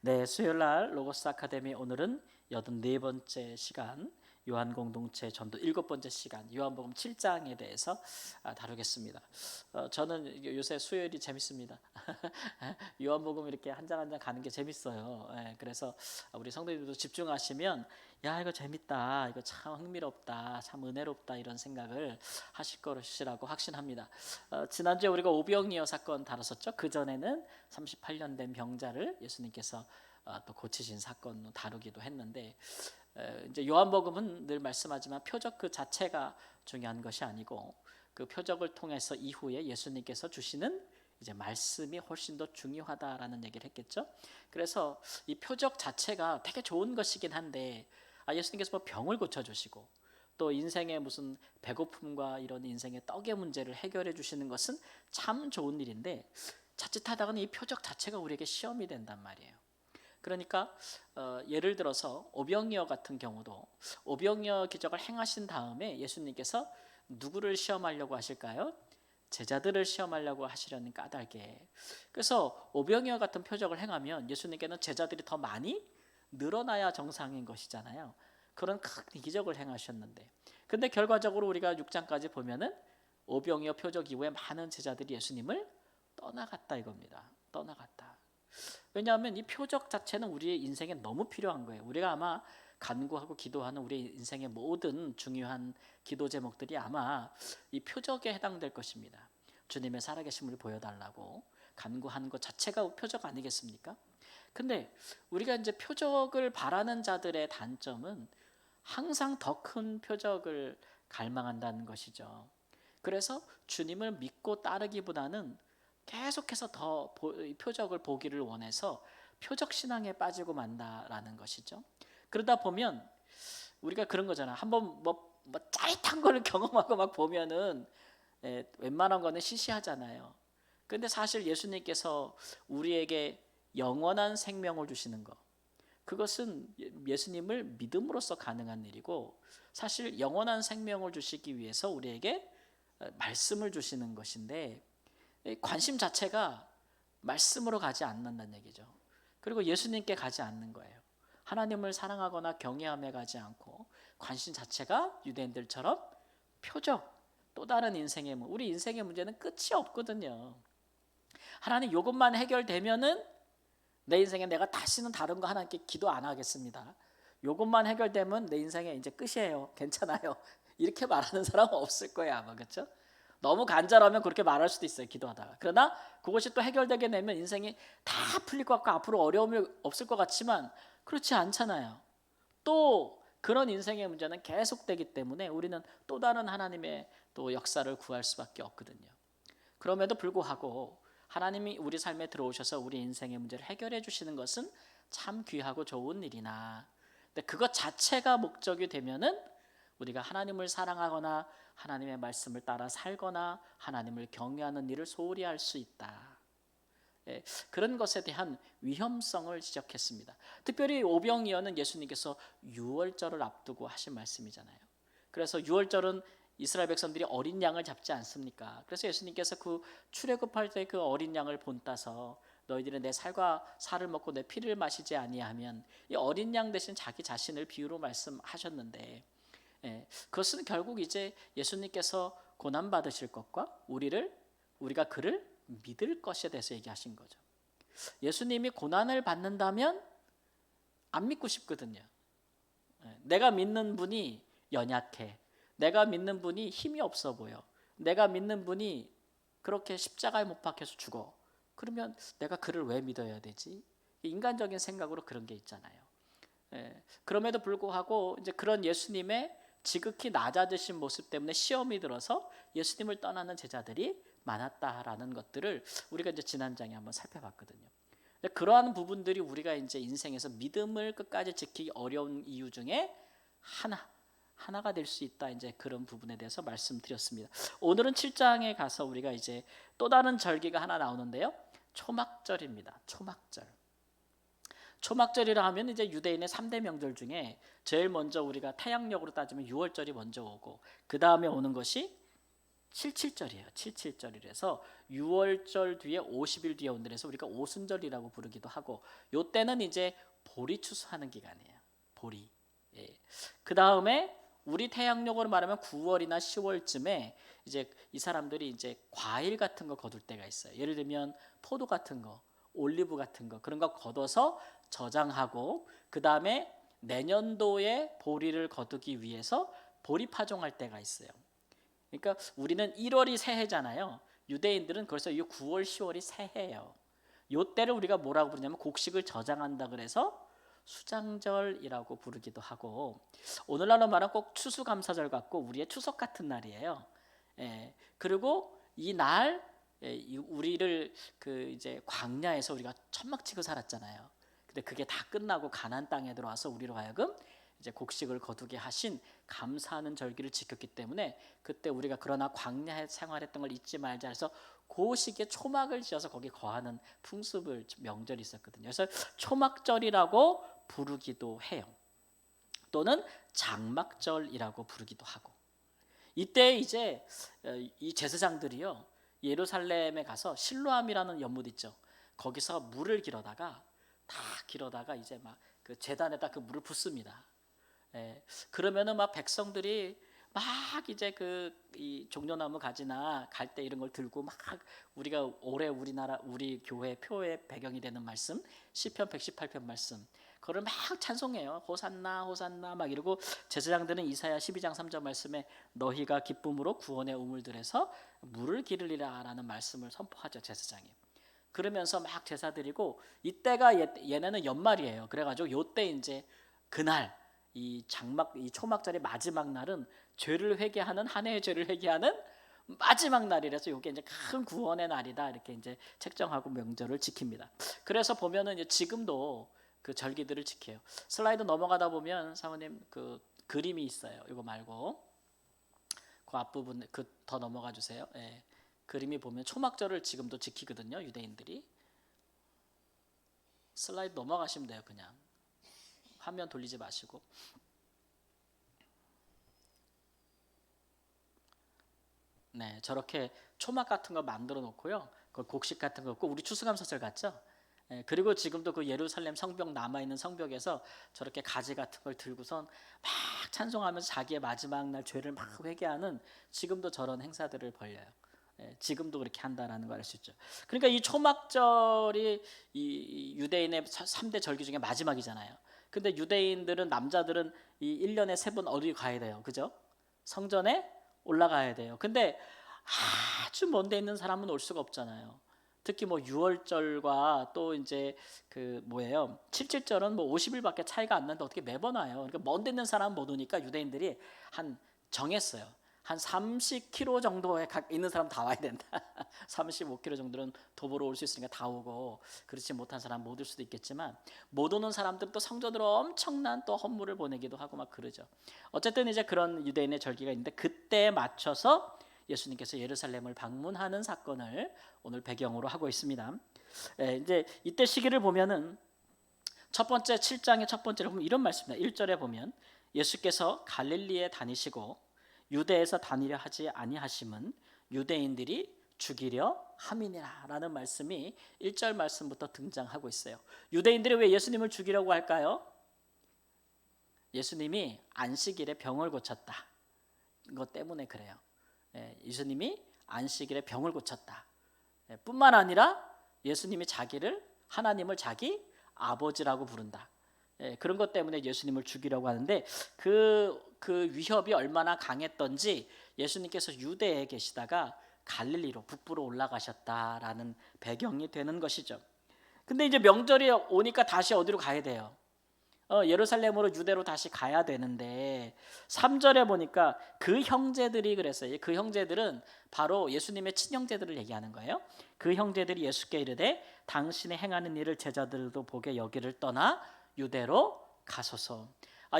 네, 수요일 날 로고스 아카데미 오늘은 84번째 시간 요한 공동체 전도 7번째 시간 요한복음 7장에 대해서 다루겠습니다. 저는 요새 수요일이 재밌습니다. 요한복음 이렇게 한 장 한 장 가는 게 재밌어요. 그래서 우리 성도님들도 집중하시면 야 이거 재밌다, 이거 참 흥미롭다, 참 은혜롭다 이런 생각을 하실 것이라고 확신합니다. 지난주에 우리가 오병이어 사건 다뤘었죠. 그 전에는 38년 된 병자를 예수님께서 또 고치신 사건 다루기도 했는데, 이제 요한복음은 늘 말씀하지만 표적 그 자체가 중요한 것이 아니고 그 표적을 통해서 이후에 예수님께서 주시는 이제 말씀이 훨씬 더 중요하다라는 얘기를 했겠죠. 그래서 이 표적 자체가 되게 좋은 것이긴 한데, 예수님께서 뭐 병을 고쳐주시고 또 인생의 무슨 배고픔과 이런 인생의 떡의 문제를 해결해 주시는 것은 참 좋은 일인데, 자칫하다가는 이 표적 자체가 우리에게 시험이 된단 말이에요. 그러니까 예를 들어서 오병이어 같은 경우도 오병이어 기적을 행하신 다음에 예수님께서 누구를 시험하려고 하실까요? 제자들을 시험하려고 하시려는 까닭에. 그래서 오병이어 같은 표적을 행하면 예수님께는 제자들이 더 많이 늘어나야 정상인 것이잖아요. 그런 큰 기적을 행하셨는데, 근데 결과적으로 우리가 6장까지 보면은 오병이어 표적 이후에 많은 제자들이 예수님을 떠나갔다 이겁니다. 떠나갔다. 왜냐하면 이 표적 자체는 우리의 인생에 너무 필요한 거예요. 우리가 아마 간구하고 기도하는 우리 인생의 모든 중요한 기도 제목들이 아마 이 표적에 해당될 것입니다. 주님의 살아계심을 보여달라고 간구하는 것 자체가 표적 아니겠습니까? 근데 우리가 이제 표적을 바라는 자들의 단점은 항상 더 큰 표적을 갈망한다는 것이죠. 그래서 주님을 믿고 따르기보다는 계속해서 더 표적을 보기를 원해서 표적 신앙에 빠지고 만다라는 것이죠. 그러다 보면 우리가 그런 거잖아. 한번 뭐 짜릿한 걸 경험하고 막 보면은 웬만한 거는 시시하잖아요. 근데 사실 예수님께서 우리에게 영원한 생명을 주시는 거, 그것은 예수님을 믿음으로써 가능한 일이고, 사실 영원한 생명을 주시기 위해서 우리에게 말씀을 주시는 것인데, 관심 자체가 말씀으로 가지 않는다는 얘기죠. 그리고 예수님께 가지 않는 거예요. 하나님을 사랑하거나 경외함에 가지 않고 관심 자체가 유대인들처럼 표적, 또 다른 인생의 우리 인생의 문제는 끝이 없거든요. 하나님 이것만 해결되면은 내 인생에 내가 다시는 다른 거 하나님께 기도 안 하겠습니다. 이것만 해결되면 내 인생에 이제 끝이에요. 괜찮아요. 이렇게 말하는 사람은 없을 거예요, 아마. 그렇죠? 너무 간절하면 그렇게 말할 수도 있어요, 기도하다가. 그러나 그것이 또 해결되게 되면 인생이 다 풀릴 것 같고 앞으로 어려움이 없을 것 같지만 그렇지 않잖아요. 또 그런 인생의 문제는 계속되기 때문에 우리는 또 다른 하나님의 또 역사를 구할 수밖에 없거든요. 그럼에도 불구하고 하나님이 우리 삶에 들어오셔서 우리 인생의 문제를 해결해 주시는 것은 참 귀하고 좋은 일이나, 근데 그것 자체가 목적이 되면은 우리가 하나님을 사랑하거나 하나님의 말씀을 따라 살거나 하나님을 경외하는 일을 소홀히 할 수 있다. 그런 것에 대한 위험성을 지적했습니다. 특별히 오병이어는 예수님께서 유월절을 앞두고 하신 말씀이잖아요. 그래서 유월절은 이스라엘 백성들이 어린 양을 잡지 않습니까? 그래서 예수님께서 그 출애굽할 때 그 어린 양을 본따서 너희들은 내 살과 살을 먹고 내 피를 마시지 아니하면, 이 어린 양 대신 자기 자신을 비유로 말씀하셨는데, 그것은 결국 이제 예수님께서 고난 받으실 것과 우리가 그를 믿을 것에 대해서 얘기하신 거죠. 예수님이 고난을 받는다면 안 믿고 싶거든요. 내가 믿는 분이 연약해. 내가 믿는 분이 힘이 없어 보여. 내가 믿는 분이 그렇게 십자가에 못 박혀서 죽어. 그러면 내가 그를 왜 믿어야 되지? 인간적인 생각으로 그런 게 있잖아요. 그럼에도 불구하고 이제 그런 예수님의 지극히 낮아지신 모습 때문에 시험이 들어서 예수님을 떠나는 제자들이 많았다라는 것들을 우리가 이제 지난 장에 한번 살펴봤거든요. 그러한 부분들이 우리가 이제 인생에서 믿음을 끝까지 지키기 어려운 이유 중에 하나가 될 수 있다. 이제 그런 부분에 대해서 말씀드렸습니다. 오늘은 7장에 가서 우리가 이제 또 다른 절기가 하나 나오는데요. 초막절입니다. 초막절. 초막절이라 하면 이제 유대인의 3대 명절 중에 제일 먼저 우리가 태양력으로 따지면 6월절이 먼저 오고, 그 다음에 오는 것이 칠칠절이에요. 칠칠절이라서 6월절 뒤에 50일 뒤에 온다 해서 우리가 오순절이라고 부르기도 하고, 요 때는 이제 보리 추수하는 기간이에요. 보리. 예. 그 다음에 우리 태양력으로 말하면 9월이나 10월쯤에 이제 이 사람들이 이제 과일 같은 거 거둘 때가 있어요. 예를 들면 포도 같은 거, 올리브 같은 거, 그런 거 걷어서 저장하고, 그 다음에 내년도에 보리를 거두기 위해서 보리 파종할 때가 있어요. 그러니까 우리는 1월이 새해잖아요. 유대인들은 그래서 이 9월, 10월이 새해예요. 요 때를 우리가 뭐라고 부르냐면 곡식을 저장한다 그래서 수장절이라고 부르기도 하고, 오늘날로 말하면 꼭 추수감사절 같고 우리의 추석 같은 날이에요. 예, 그리고 이 날 우리를 그 이제 광야에서 우리가 천막 치고 살았잖아요. 근데 그게 다 끝나고 가나안 땅에 들어와서 우리로 하여금 이제 곡식을 거두게 하신 감사하는 절기를 지켰기 때문에, 그때 우리가 그러나 광야에 생활했던 걸 잊지 말자 해서 그 시기에 초막을 지어서 거기 거하는 풍습을 명절이 있었거든요. 그래서 초막절이라고 부르기도 해요. 또는 장막절이라고 부르기도 하고. 이때 이제 이 제사장들이요, 예루살렘에 가서 실로암이라는 연못 있죠. 거기서 물을 길어다가 이제 막 그 제단에다 그 물을 붓습니다. 예, 그러면은 막 백성들이 막 이제 그 이 종려나무 가지나 갈대 이런 걸 들고 막 우리가 올해 우리 교회 표의 배경이 되는 말씀 시편 118편 말씀, 그걸 막 찬송해요. 호산나 호산나 막 이러고, 제사장들은 이사야 12장 3절 말씀에 너희가 기쁨으로 구원의 우물들에서 물을 기르리라라는 말씀을 선포하죠, 제사장이. 그러면서 막 제사 드리고, 이때가 얘네는 연말이에요. 그래가지고 요때 이제 그날 이 초막절의 마지막 날은 죄를 회개하는, 한 해의 죄를 회개하는 마지막 날이라서 이게 이제 큰 구원의 날이다 이렇게 이제 책정하고 명절을 지킵니다. 그래서 보면은 이제 지금도 그 절기들을 지켜요. 슬라이드 넘어가다 보면 사모님 그 그림이 있어요. 이거 말고 그 앞부분 더 넘어가 주세요. 예. 그림이 보면 초막절을 지금도 지키거든요, 유대인들이. 슬라이드 넘어가시면 돼요. 그냥 화면 돌리지 마시고. 네, 저렇게 초막 같은 거 만들어 놓고요, 그 곡식 같은 거 없고 우리 추수감사절 같죠? 예, 그리고 지금도 그 예루살렘 성벽 남아있는 성벽에서 저렇게 가지 같은 걸 들고선 막 찬송하면서 자기의 마지막 날 죄를 막 회개하는, 지금도 저런 행사들을 벌려요. 예, 지금도 그렇게 한다라는 걸 알 수 있죠. 그러니까 이 초막절이 이 유대인의 3대 절기 중에 마지막이잖아요. 근데 유대인들은, 남자들은 이 1년에 3번 어디 가야 돼요, 그죠? 성전에 올라가야 돼요. 근데 아주 먼 데 있는 사람은 올 수가 없잖아요. 특히 뭐 6월절과 또 이제 그 뭐예요, 칠칠절은 뭐 50일밖에 차이가 안 나는데 어떻게 매번 와요. 그러니까 먼 데 있는 사람은 못 오니까 유대인들이 한 정했어요. 한 30km 정도에 있는 사람 다 와야 된다. 35km 정도는 도보로 올 수 있으니까 다 오고, 그렇지 못한 사람 못 올 수도 있겠지만, 못 오는 사람들은 또 성전으로 엄청난 또 헌물을 보내기도 하고 막 그러죠. 어쨌든 이제 그런 유대인의 절기가 있는데, 그때에 맞춰서 예수님께서 예루살렘을 방문하는 사건을 오늘 배경으로 하고 있습니다. 이제 이때 시기를 보면은 첫 번째 7장의 첫 번째로 보면 이런 말씀입니다. 1절에 보면 예수께서 갈릴리에 다니시고 유대에서 다니려 하지 아니하심은 유대인들이 죽이려 함이니라라는 말씀이 1절 말씀부터 등장하고 있어요. 유대인들이 왜 예수님을 죽이려고 할까요? 예수님이 안식일에 병을 고쳤다. 이것 때문에 그래요. 예수님이 안식일에 병을 고쳤다. 뿐만 아니라 예수님이 하나님을 자기 아버지라고 부른다. 그런 것 때문에 예수님을 죽이려고 하는데, 그 위협이 얼마나 강했던지 예수님께서 유대에 계시다가 갈릴리로 북부로 올라가셨다라는 배경이 되는 것이죠. 근데 이제 명절이 오니까 다시 어디로 가야 돼요? 예루살렘으로 유대로 다시 가야 되는데, 3절에 보니까 그 형제들이 그랬어요. 그 형제들은 바로 예수님의 친형제들을 얘기하는 거예요. 그 형제들이 예수께 이르되 당신의 행하는 일을 제자들도 보게 여기를 떠나 유대로 가소서.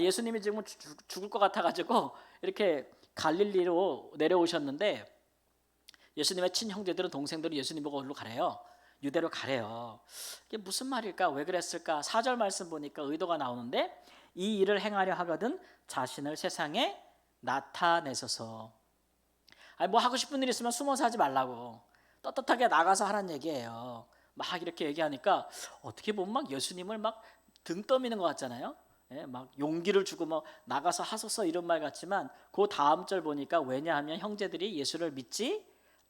예수님이 지금 죽을 것 같아가지고 이렇게 갈릴리로 내려오셨는데, 예수님의 친형제들은, 동생들은 예수님 보고 어디로 가래요? 유대로 가래요. 이게 무슨 말일까? 왜 그랬을까? 4절 말씀 보니까 의도가 나오는데, 이 일을 행하려 하거든 자신을 세상에 나타내소서. 아니 뭐 하고 싶은 일 있으면 숨어서 하지 말라고 떳떳하게 나가서 하라는 얘기예요. 막 이렇게 얘기하니까 어떻게 보면 막 예수님을 막 등 떠미는 것 같잖아요. 예, 막 용기를 주고 뭐 나가서 하소서 이런 말 같지만 그 다음 절 보니까 왜냐하면 형제들이 예수를 믿지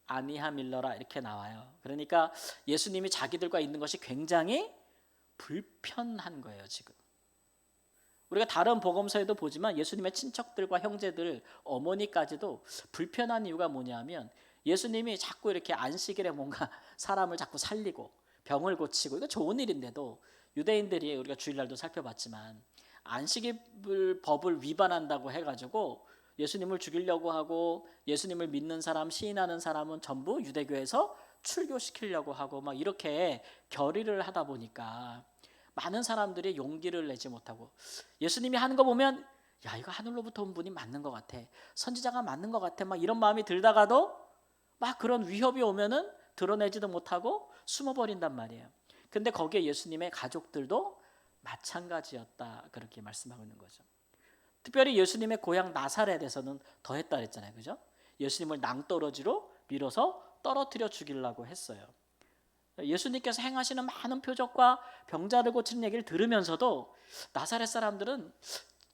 아니함일러라 이렇게 나와요. 그러니까 예수님이 자기들과 있는 것이 굉장히 불편한 거예요. 지금 우리가 다른 복음서에도 보지만 예수님의 친척들과 형제들, 어머니까지도 불편한 이유가 뭐냐면 예수님이 자꾸 이렇게 안식일에 뭔가 사람을 자꾸 살리고 병을 고치고 이거 좋은 일인데도 유대인들이 우리가 주일날도 살펴봤지만 안식일 법을 위반한다고 해가지고 예수님을 죽이려고 하고 예수님을 믿는 사람, 시인하는 사람은 전부 유대교에서 출교시키려고 하고 막 이렇게 결의를 하다 보니까 많은 사람들이 용기를 내지 못하고 예수님이 하는 거 보면 야 이거 하늘로부터 온 분이 맞는 것 같아, 선지자가 맞는 것 같아 막 이런 마음이 들다가도 막 그런 위협이 오면은 드러내지도 못하고 숨어버린단 말이에요. 근데 거기에 예수님의 가족들도 마찬가지였다 그렇게 말씀하고 있는 거죠. 특별히 예수님의 고향 나사렛에서는 더했다 그랬잖아요. 그죠? 예수님을 낭떠러지로 밀어서 떨어뜨려 죽이려고 했어요. 예수님께서 행하시는 많은 표적과 병자를 고치는 얘기를 들으면서도 나사렛 사람들은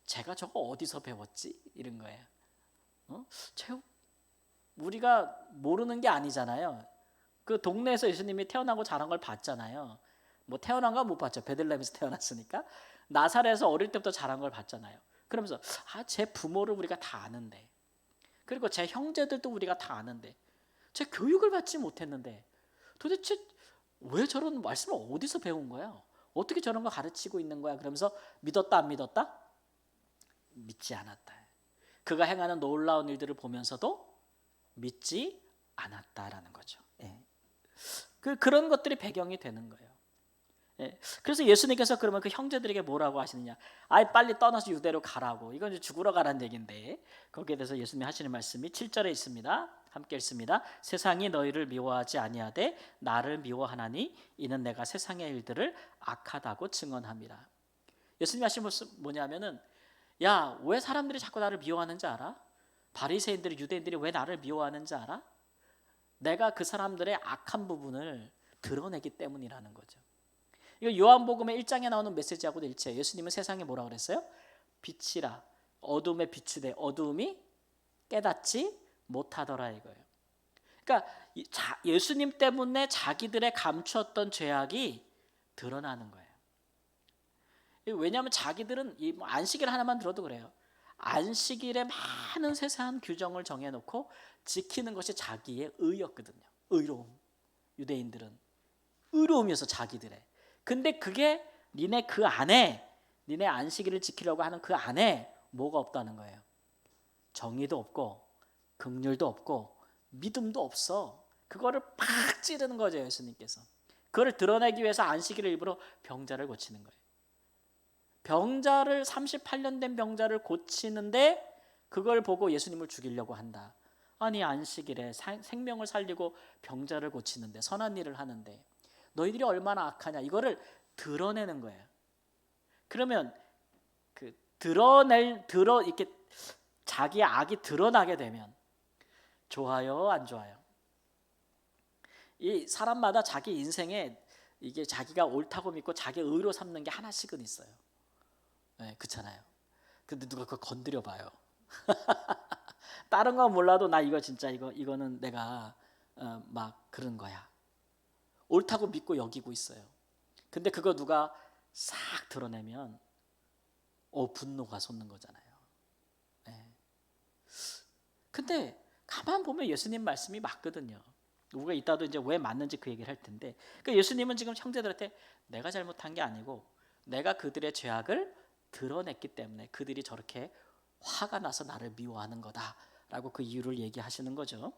제가 저거 어디서 배웠지? 이런 거예요. 우리가 모르는 게 아니잖아요. 그 동네에서 예수님이 태어나고 자란 걸 봤잖아요. 뭐 태어난 거 못 봤죠. 베들레헴에서 태어났으니까. 나사렛에서 어릴 때부터 자란 걸 봤잖아요. 그러면서 제 부모를 우리가 다 아는데, 그리고 제 형제들도 우리가 다 아는데, 제 교육을 받지 못했는데 도대체 왜 저런 말씀을 어디서 배운 거야? 어떻게 저런 거 가르치고 있는 거야? 그러면서 믿었다 안 믿었다? 믿지 않았다. 그가 행하는 놀라운 일들을 보면서도 믿지 않았다라는 거죠. 예. 그런 것들이 배경이 되는 거예요. 예. 그래서 예수님께서 그러면 그 형제들에게 뭐라고 하시느냐? 빨리 떠나서 유대로 가라고. 이건 이제 죽으러 가라는 얘기인데 거기에 대해서 예수님이 하시는 말씀이 7절에 있습니다. 함께 읽습니다. 세상이 너희를 미워하지 아니하되 나를 미워하나니 이는 내가 세상의 일들을 악하다고 증언함이라. 예수님이 하신 말씀 뭐냐면은 야, 왜 사람들이 자꾸 나를 미워하는지 알아? 바리새인들이 유대인들이 왜 나를 미워하는지 알아? 내가 그 사람들의 악한 부분을 드러내기 때문이라는 거죠. 이거 요한복음의 1장에 나오는 메시지하고도 일치해요. 예수님은 세상에 뭐라 그랬어요? 빛이라. 어둠에 비추되 어두움이 깨닫지 못하더라 이거예요. 그러니까 예수님 때문에 자기들의 감추었던 죄악이 드러나는 거예요. 왜냐하면 자기들은 이 안식일 하나만 들어도 그래요. 안식일에 많은 세세한 규정을 정해놓고 지키는 것이 자기의 의였거든요. 의로움. 유대인들은 의로움이어서 자기들의. 근데 그게 니네 그 안에, 니네 안식일을 지키려고 하는 그 안에 뭐가 없다는 거예요. 정의도 없고 긍휼도 없고 믿음도 없어. 그거를 팍 찌르는 거죠. 예수님께서. 그걸 드러내기 위해서 안식일을 일부러 병자를 고치는 거예요. 병자를 38년 된 병자를 고치는데 그걸 보고 예수님을 죽이려고 한다. 아니 안식일에 생명을 살리고 병자를 고치는데 선한 일을 하는데 너희들이 얼마나 악하냐 이거를 드러내는 거예요. 그러면 이렇게 자기의 악이 드러나게 되면 좋아요, 안 좋아요? 이 사람마다 자기 인생에 이게 자기가 옳다고 믿고 자기 의로 삼는 게 하나씩은 있어요. 네, 그렇잖아요. 근데 누가 그걸 건드려 봐요. 다른 건 몰라도 나 이거 진짜 이거는 내가 막 그런 거야. 옳다고 믿고 여기고 있어요. 근데 그거 누가 싹 드러내면 분노가 솟는 거잖아요. 네. 근데 가만 보면 예수님 말씀이 맞거든요. 우리가 이따도 이제 왜 맞는지 그 얘기를 할 텐데, 그러니까 예수님은 지금 형제들한테 내가 잘못한 게 아니고 내가 그들의 죄악을 드러냈기 때문에 그들이 저렇게 화가 나서 나를 미워하는 거다라고 그 이유를 얘기하시는 거죠.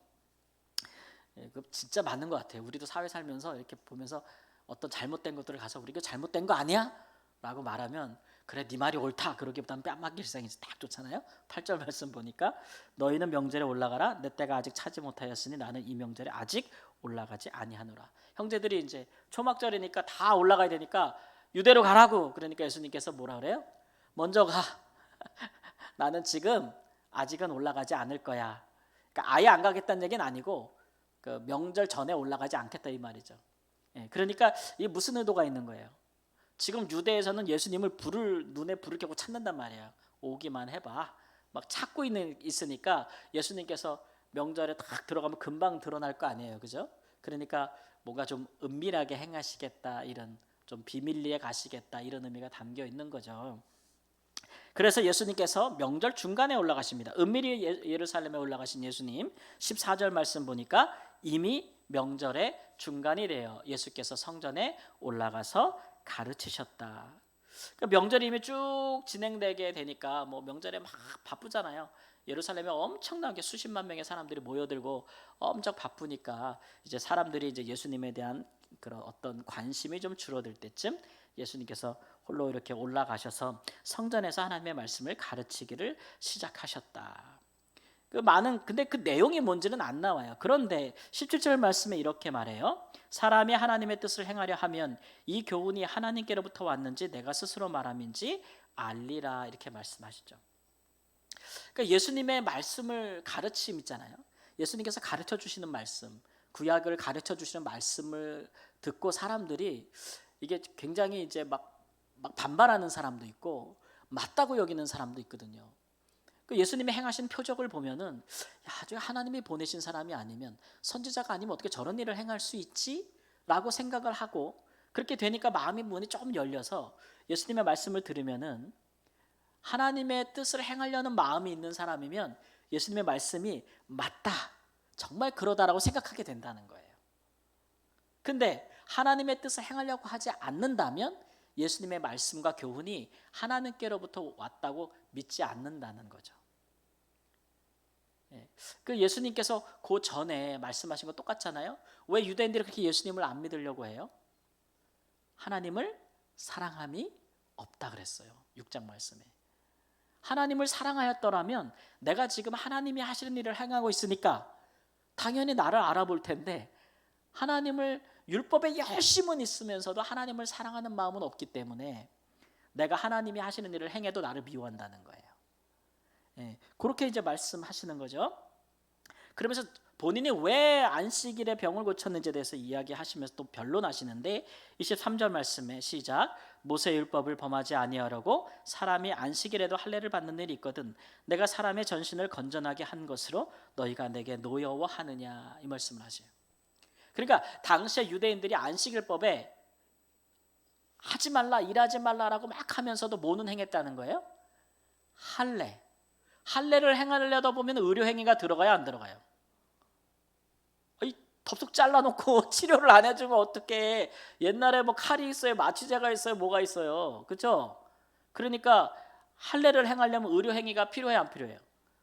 예, 그 진짜 맞는 것 같아요. 우리도 사회 살면서 이렇게 보면서 어떤 잘못된 것들을 가서 우리 이거 잘못된 거 아니야? 라고 말하면 그래 네 말이 옳다 그러기보다는 뺨맞기 일상이 딱 좋잖아요. 8절 말씀 보니까 너희는 명절에 올라가라 내 때가 아직 차지 못하였으니 나는 이 명절에 아직 올라가지 아니하노라. 형제들이 이제 초막절이니까 다 올라가야 되니까 유대로 가라고. 그러니까 예수님께서 뭐라 그래요? 먼저 가. 나는 지금 아직은 올라가지 않을 거야. 그러니까 아예 안 가겠다는 얘기는 아니고 그 명절 전에 올라가지 않겠다 이 말이죠. 예, 그러니까 이게 무슨 의도가 있는 거예요? 지금 유대에서는 예수님을 눈에 불을 켜고 찾는단 말이에요. 오기만 해봐. 막 찾고 있으니까 예수님께서 명절에 딱 들어가면 금방 드러날 거 아니에요, 그죠? 그러니까 뭔가 좀 은밀하게 행하시겠다, 이런 좀 비밀리에 가시겠다, 이런 의미가 담겨 있는 거죠. 그래서 예수님께서 명절 중간에 올라가십니다. 은밀히 예루살렘에 올라가신 예수님, 14절 말씀 보니까 이미 명절의 중간이래요. 예수께서 성전에 올라가서 가르치셨다. 그러니까 명절이 이미 쭉 진행되게 되니까 뭐 명절에 막 바쁘잖아요. 예루살렘에 엄청나게 수십만 명의 사람들이 모여들고 엄청 바쁘니까 이제 사람들이 이제 예수님에 대한 그런 어떤 관심이 좀 줄어들 때쯤 예수님께서 홀로 이렇게 올라가셔서 성전에서 하나님의 말씀을 가르치기를 시작하셨다. 근데 그 내용이 뭔지는 안 나와요. 그런데 17절 말씀에 이렇게 말해요. 사람이 하나님의 뜻을 행하려 하면 이 교훈이 하나님께로부터 왔는지 내가 스스로 말함인지 알리라, 이렇게 말씀하시죠. 그러니까 예수님의 말씀을 가르침 있잖아요. 예수님께서 가르쳐 주시는 말씀, 구약을 가르쳐 주시는 말씀을 듣고 사람들이 이게 굉장히 이제 막 반발하는 사람도 있고 맞다고 여기는 사람도 있거든요. 그 예수님이 행하신 표적을 보면은 야, 하나님이 보내신 사람이 아니면, 선지자가 아니면 어떻게 저런 일을 행할 수 있지? 라고 생각을 하고, 그렇게 되니까 마음의 문이 좀 열려서 예수님의 말씀을 들으면은 하나님의 뜻을 행하려는 마음이 있는 사람이면 예수님의 말씀이 맞다, 정말 그러다라고 생각하게 된다는 거예요. 근데 하나님의 뜻을 행하려고 하지 않는다면 예수님의 말씀과 교훈이 하나님께로부터 왔다고 믿지 않는다는 거죠. 그 예수님께서 그 전에 말씀하신 거 똑같잖아요. 왜 유대인들이 그렇게 예수님을 안 믿으려고 해요? 하나님을 사랑함이 없다 그랬어요. 6장 말씀에. 하나님을 사랑하였더라면 내가 지금 하나님이 하시는 일을 행하고 있으니까 당연히 나를 알아볼 텐데, 하나님을 율법에 열심은 있으면서도 하나님을 사랑하는 마음은 없기 때문에 내가 하나님이 하시는 일을 행해도 나를 미워한다는 거예요. 그렇게 이제 말씀하시는 거죠. 그러면서 본인이 왜 안식일에 병을 고쳤는지에 대해서 이야기하시면서 또 변론하시는데, 23절 말씀에 시작. 모세의 율법을 범하지 아니하려고 사람이 안식일에도 할례를 받는 일이 있거든 내가 사람의 전신을 건전하게 한 것으로 너희가 내게 노여워하느냐, 이 말씀을 하세요. 그러니까 당시에 유대인들이 안식일법에 하지 말라, 일하지 말라라고 막 하면서도 뭐는 행했다는 거예요? 할례를 행하려다 보면 의료 행위가 들어가요, 안 들어가요? 덥석 잘라놓고 치료를 안 해주면 어떡해. 옛날에 뭐 칼이 있어요, 마취제가 있어요, 뭐가 있어요, 그렇죠? 그러니까 할례를 행하려면 의료 행위가 필요해요, 안 필요해요?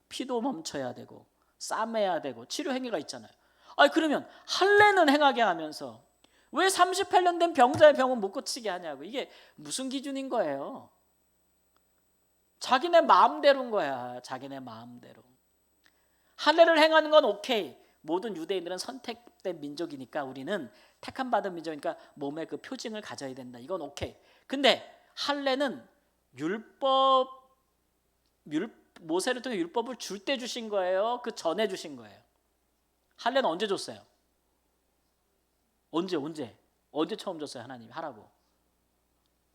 피도 멈춰야 되고 싸매야 되고 치료 행위가 있잖아요. 그러면 할례는 행하게 하면서 왜 38년 된 병자의 병은 못 고치게 하냐고. 이게 무슨 기준인 거예요? 자기네 마음대로인 거야. 자기네 마음대로. 할례를 행하는 건 오케이. 모든 유대인들은 선택된 민족이니까, 우리는 택함 받은 민족이니까 몸에 그 표징을 가져야 된다, 이건 오케이. 근데 할례는 모세를 통해 율법을 줄 때 주신 거예요? 그 전에 주신 거예요? 할례는 언제 줬어요? 언제 처음 줬어요? 하나님이 하라고.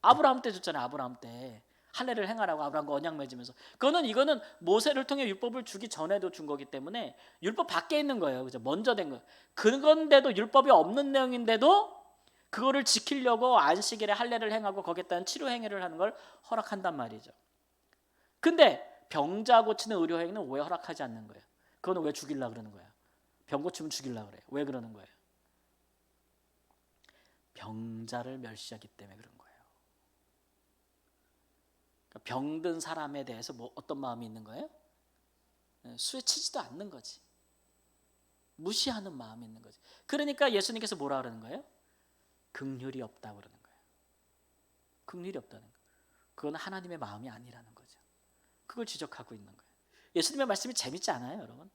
아브라함 때 줬잖아요. 아브라함 때 할례를 행하라고 아브라함과 언약 맺으면서. 이거는 모세를 통해 율법을 주기 전에도 준 거기 때문에 율법 밖에 있는 거예요. 그죠? 먼저 된 거예요. 그건데도, 율법이 없는 내용인데도 그거를 지키려고 안식일에 할례를 행하고 거기에다가 치료 행위를 하는 걸 허락한단 말이죠. 근데 병자 고치는 의료 행위는 왜 허락하지 않는 거예요? 그거는 왜 죽이려고 그러는 거예요? 병 고치면 죽이려고 그래요. 왜 그러는 거예요? 병자를 멸시하기 때문에 그런 거예요. 그러니까 병든 사람에 대해서 어떤 마음이 있는 거예요? 수에 치지도 않는 거지. 무시하는 마음이 있는 거지. 그러니까 예수님께서 뭐라 그러는 거예요? 긍휼이 없다고 그러는 거예요. 긍휼이 없다는 거. 그건 하나님의 마음이 아니라는 거죠. 그걸 지적하고 있는 거예요. 예수님의 말씀이 재밌지 않아요, 여러분?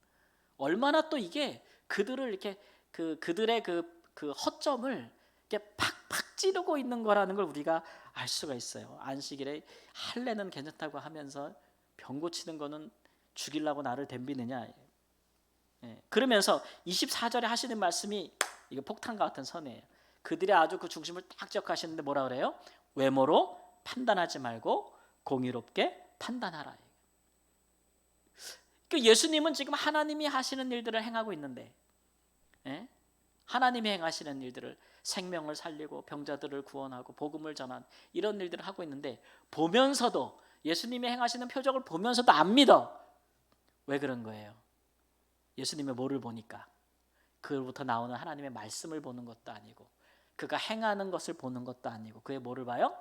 얼마나 또 이게 그들을 이렇게 그들의 그 허점을 이렇게 팍팍 찌르고 있는 거라는 걸 우리가 알 수가 있어요. 안식일에 할례는 괜찮다고 하면서 병 고치는 거는 죽이려고 나를 덤비느냐. 그러면서 24절에 하시는 말씀이 이거 폭탄과 같은 선이에요. 그들이 아주 그 중심을 딱 지적하시는데 뭐라 그래요? 외모로 판단하지 말고 공의롭게 판단하라. 그 예수님은 지금 하나님이 하시는 일들을 행하고 있는데, 하나님이 행하시는 일들을, 생명을 살리고 병자들을 구원하고 복음을 전한 이런 일들을 하고 있는데, 보면서도 예수님이 행하시는 표적을 보면서도 안 믿어. 왜 그런 거예요? 예수님의 뭐를 보니까? 그로부터 나오는 하나님의 말씀을 보는 것도 아니고, 그가 행하는 것을 보는 것도 아니고, 그의 뭐를 봐요?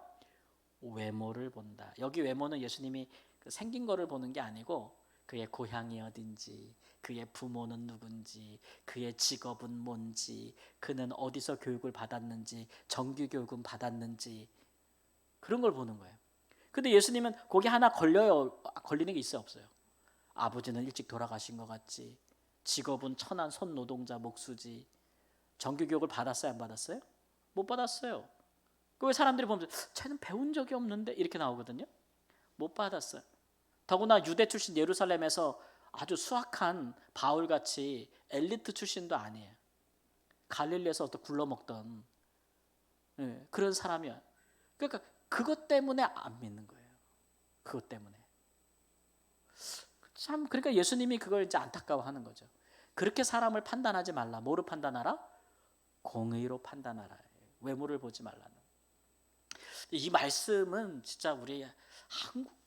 외모를 본다. 여기 외모는 예수님이 생긴 거를 보는 게 아니고, 그의 고향이 어딘지, 그의 부모는 누군지, 그의 직업은 뭔지, 그는 어디서 교육을 받았는지, 정규 교육은 받았는지, 그런 걸 보는 거예요. 근데 예수님은 거기 하나 걸리는 게 있어요, 없어요? 아버지는 일찍 돌아가신 것 같지, 직업은 천한 손노동자 목수지, 정규 교육을 받았어요, 안 받았어요? 못 받았어요. 그 왜 사람들이 보면서 쟤는 배운 적이 없는데 이렇게 나오거든요. 못 받았어요. 더구나 유대 출신 예루살렘에서 아주 수학한 바울같이 엘리트 출신도 아니에요. 갈릴리에서 어떤 굴러먹던 그런 사람이야. 그러니까 그것 때문에 안 믿는 거예요. 그것 때문에. 참, 그러니까 예수님이 그걸 이제 안타까워하는 거죠. 그렇게 사람을 판단하지 말라. 뭐로 판단하라? 공의로 판단하라. 외모를 보지 말라는. 이 말씀은 진짜 우리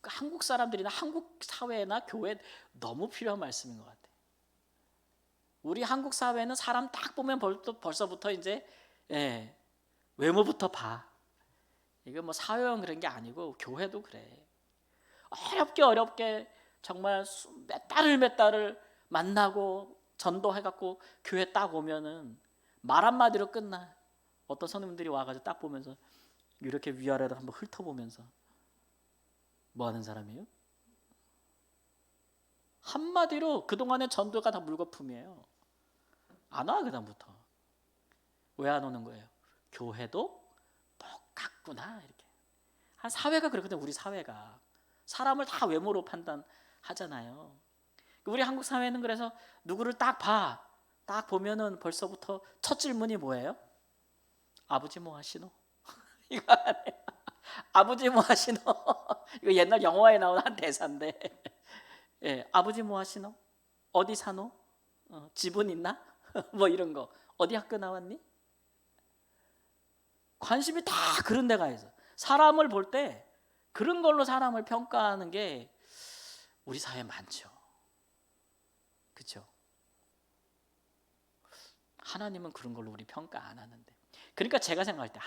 한국 사람들이나 한국 사회나 교회에 너무 필요한 말씀인 것 같아요. 우리 한국 사회는 사람 딱 보면 벌써부터 이제 외모부터 봐. 이거 뭐 사회원 그런 게 아니고 교회도 그래. 어렵게 정말 몇 달을 만나고 전도해갖고 교회 딱 오면은 말 한마디로 끝나. 어떤 선생님들이 와가지고 딱 보면서 이렇게 위아래로 한번 훑어보면서 뭐 하는 사람이에요? 한마디로 그동안의 전도가 다 물거품이에요. 안 와, 그다음부터. 왜 안 오는 거예요? 교회도 똑같구나, 이렇게. 한 사회가 그렇거든요. 우리 사회가 사람을 다 외모로 판단하잖아요. 우리 한국 사회는 그래서 누구를 딱 보면은 벌써부터 첫 질문이 뭐예요? 아버지 뭐 하시노? 이거 아니에요. 아버지 뭐 하시노? 이거 옛날 영화에 나온 한 대사인데, 아버지 뭐 하시노? 어디 사노? 집은 있나? 뭐 이런 거. 어디 학교 나왔니? 관심이 다 그런 데가 있어. 사람을 볼 때 그런 걸로 사람을 평가하는 게 우리 사회에 많죠. 그렇죠? 하나님은 그런 걸로 우리 평가 안 하는데. 그러니까 제가 생각할 때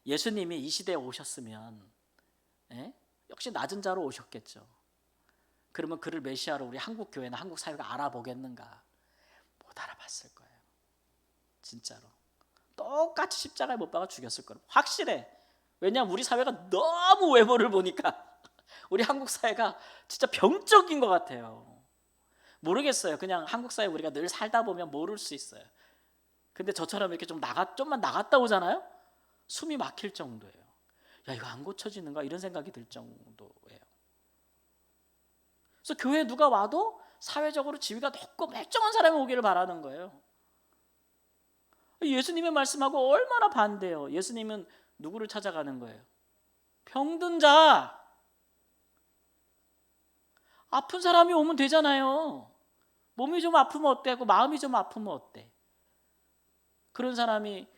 예수님이 이 시대에 오셨으면 역시 낮은 자로 오셨겠죠. 그러면 그를 메시아로 우리 한국 교회나 한국 사회가 알아보겠는가? 못 알아봤을 거예요. 진짜로. 똑같이 십자가에 못 박아 죽였을 거예요. 확실해. 왜냐하면 우리 사회가 너무 외모를 보니까 우리 한국 사회가 진짜 병적인 것 같아요. 모르겠어요. 그냥 한국 사회 우리가 늘 살다 보면 모를 수 있어요. 근데 저처럼 이렇게 좀만 나갔다 오잖아요. 숨이 막힐 정도예요. 야, 이거 안 고쳐지는가? 이런 생각이 들 정도예요. 그래서 교회에 누가 와도 사회적으로 지위가 높고 멀쩡한 사람이 오기를 바라는 거예요. 예수님의 말씀하고 얼마나 반대요. 예수님은 누구를 찾아가는 거예요? 병든 자. 아픈 사람이 오면 되잖아요. 몸이 좀 아프면 어때? 마음이 좀 아프면 어때? 그런 사람이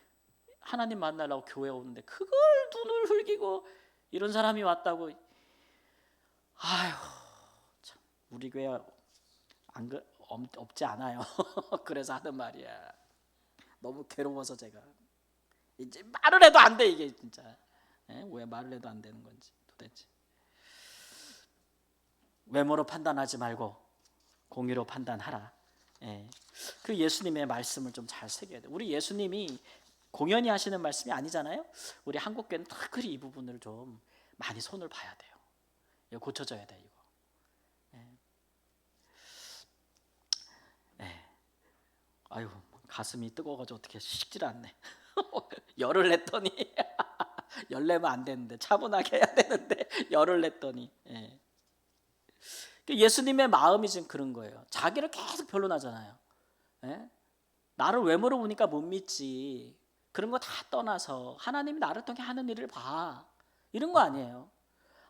하나님 만나려고 교회 오는데 그걸 눈을 흘기고 이런 사람이 왔다고. 아휴, 참 우리 교회 없지 않아요. 그래서 하는 말이야. 너무 괴로워서 제가 이제 말을 해도 안 돼. 이게 진짜 왜 말을 해도 안 되는 건지 도대체. 외모로 판단하지 말고 공의로 판단하라. 그 예수님의 말씀을 좀 잘 새겨야 돼. 우리 예수님이 공연히 하시는 말씀이 아니잖아요. 우리 한국 교회는 특히 이 부분을 좀 많이 손을 봐야 돼요. 이거 고쳐져야 돼. 이거. 아유, 가슴이 뜨거워가지고 어떻게 식질 않네. 열을 냈더니 열 내면 안 되는데 차분하게 해야 되는데 열을 냈더니 예수님의 마음이 지금 그런 거예요. 자기를 계속 변론하잖아요. 예? 나를 왜 물어보니까 못 믿지. 그런 거 다 떠나서 하나님이 나를 통해 하는 일을 봐. 이런 거 아니에요.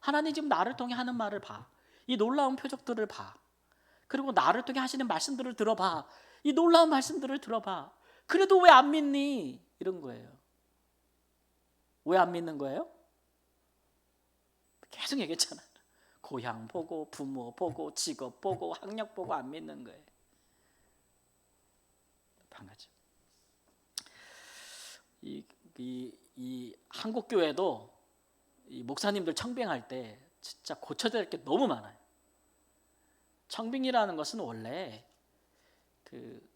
하나님 지금 나를 통해 하는 말을 봐. 이 놀라운 표적들을 봐. 그리고 나를 통해 하시는 말씀들을 들어봐. 이 놀라운 말씀들을 들어봐. 그래도 왜 안 믿니? 이런 거예요. 왜 안 믿는 거예요? 계속 얘기했잖아요. 고향 보고 부모 보고 직업 보고 학력 보고 안 믿는 거예요. 한 가지. 이 한국 교회도 이 목사님들 청빙할 때 진짜 고쳐야 될 게 너무 많아요. 청빙이라는 것은 원래 그